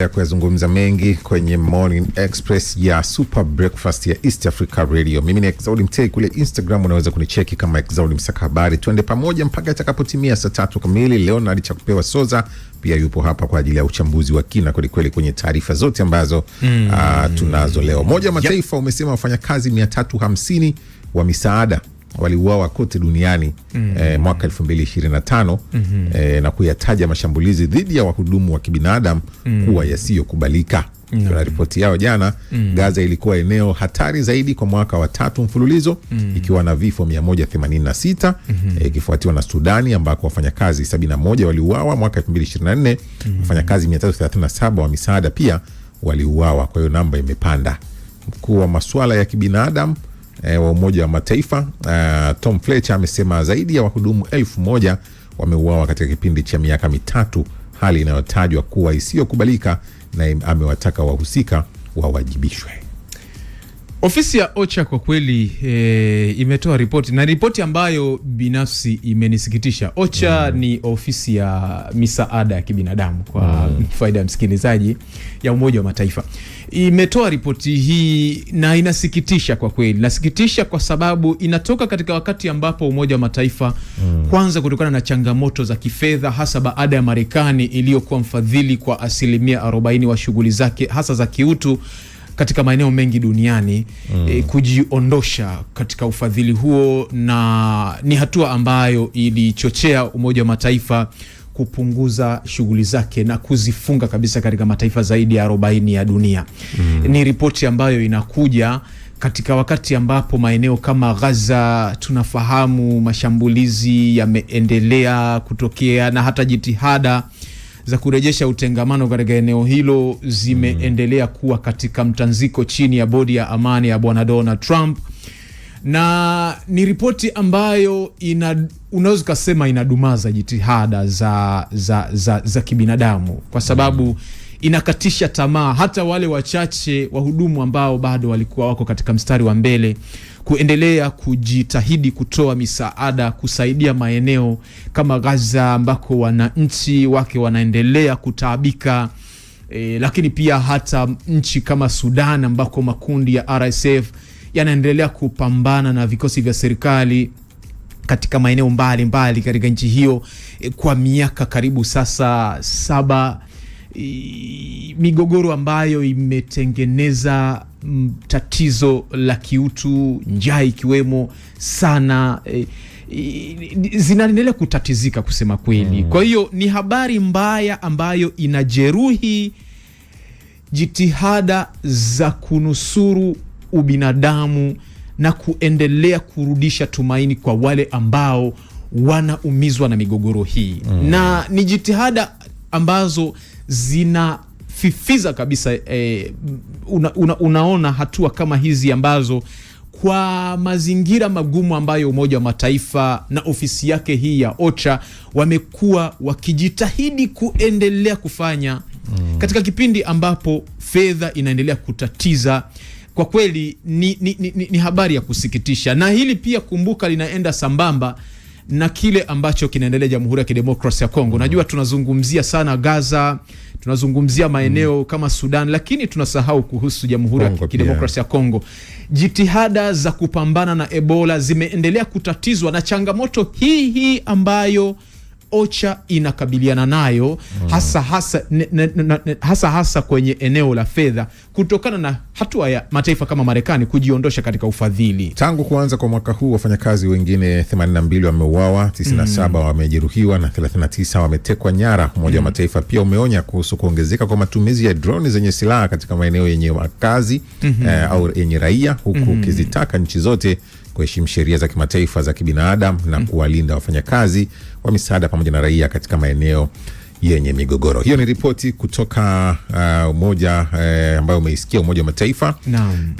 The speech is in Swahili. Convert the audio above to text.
Ya kuyazungumza mengi kwenye Morning Express ya Super Breakfast ya East Africa Radio. Mimi ni Exaudi Mtei, kule Instagram unaweza kunicheki kama Exaudi Msaka Habari. Tuende pamoja mpaka itakapotimia saa 3 kamili. Leonard Chakupewa Soza pia yupo hapa kwa ajili ya uchambuzi wa kina kweli kwenye taarifa zote ambazo tunazo leo. Umoja wa Mataifa umesema wafanyakazi 350 wa misaada waliuawa kote duniani mwaka 2025 na kuyataja mashambulizi dhidi ya wahudumu wa kibinadamu kuwa yasiyokubalika. Kwa ripoti yao jana, Gaza ilikuwa eneo hatari zaidi kwa mwaka wa 3 mfululizo ikiwa na vifo 186, ikifuatiwa na Sudani ambako wafanyakazi 71 waliuawa mwaka 2024. Wafanyakazi 337 wa misaada pia waliuawa, kwa hiyo namba imepanda. Mkuu wa masuala ya kibinadamu wa Umoja wa Mataifa Tom Fletcher amesema zaidi ya wahudumu 1000 wameuawa katika kipindi cha miaka mitatu, hali inayotajwa kuwa isiyokubalika, na amewataka wahusika wawajibishwe. Ofisi ya OCHA kwa kweli imetoa ripoti, na ripoti ambayo binafsi imenisikitisha. OCHA ni ofisi ya misaada ya kibinadamu kwa faida ya msikilizaji ya Umoja wa Mataifa. Imetoa ripoti hii na inasikitisha kwa kweli. Nasikitisha kwa sababu inatoka katika wakati ambapo Umoja wa Mataifa kwanza kutokana na changamoto za kifedha, hasa baada ya Marekani iliyokuwa mfadhili kwa 40% wa shughuli zake hasa za kiutu katika maeneo mengi duniani kujiondosha katika ufadhili huo, na ni hatua ambayo ilichochea Umoja wa Mataifa kupunguza shughuli zake na kuzifunga kabisa katika mataifa zaidi ya 40 ya dunia. Ni ripoti ambayo inakuja katika wakati ambapo maeneo kama Gaza tunafahamu mashambulizi yameendelea kutokea, na hata jitihada za kurejesha utengamano katika eneo hilo zimeendelea kuwa katika mtanziko chini ya bodi ya amani ya Bwana Donald Trump. Na ni ripoti ambayo unaweza kusema inadumaza jitihada za kibinadamu, kwa sababu inakatisha tamaa hata wale wachache wahudumu ambao bado walikuwa wako katika mstari wa mbele kuendelea kujitahidi kutoa misaada, kusaidia maeneo kama Gaza ambako wananchi wake wanaendelea kutaabika, lakini pia hata nchi kama Sudan ambako makundi ya RSF yanaendelea kupambana na vikosi vya serikali katika maeneo mbalimbali katika nchi hiyo kwa miaka karibu sasa 7. Migogoro ambayo imetengeneza tatizo la kiutu, njaa ikiwemo sana, zinaendelea kutatizika kusema kweli. Kwa hiyo ni habari mbaya ambayo inajeruhi jitihada za kunusuru ubinadamu na kuendelea kurudisha tumaini kwa wale ambao wanaumizwa na migogoro hii. Na ni jitihada ambazo zinafifiza kabisa unaona hatua kama hizi ambazo kwa mazingira magumu ambayo Umoja wa Mataifa na ofisi yake hii ya OCHA wamekuwa wakijitahidi kuendelea kufanya katika kipindi ambapo fedha inaendelea kutatiza. Kwa kweli ni habari ya kusikitisha, na hili pia kumbuka linaenda sambamba na kile ambacho kinaendelea Jamhuri ya Kidemokrasia ya Kongo. Najua tunazungumzia sana Gaza, tunazungumzia maeneo kama Sudan, lakini tunasahau kuhusu Jamhuri ya Kidemokrasia ya Kongo. Jitihada za kupambana na Ebola zimeendelea kutatizwa na changamoto hii ambayo OCHA inakabiliana nayo hasa kwenye eneo la fedha, kutokana na hatua ya mataifa kama Marekani kujiondosha katika ufadhili. Tangu kuanza kwa mwaka huu, wafanyakazi wengine 82 wameuawa, 97 wamejeruhiwa na 39 wametekwa nyara. Umoja wa Mataifa pia umeonya kuhusu kuongezeka kwa matumizi ya droni zenye silaha katika maeneo yenye wakazi au yenye raia, huku ukizitaka nchi zote kuheshimu sheria za kimataifa za kibinadamu na kuwalinda wafanyakazi wa misaada pamoja na raia katika maeneo yenye migogoro. Hiyo ni ripoti kutoka umoja ambayo umeisikia Umoja wa Mataifa. Naam.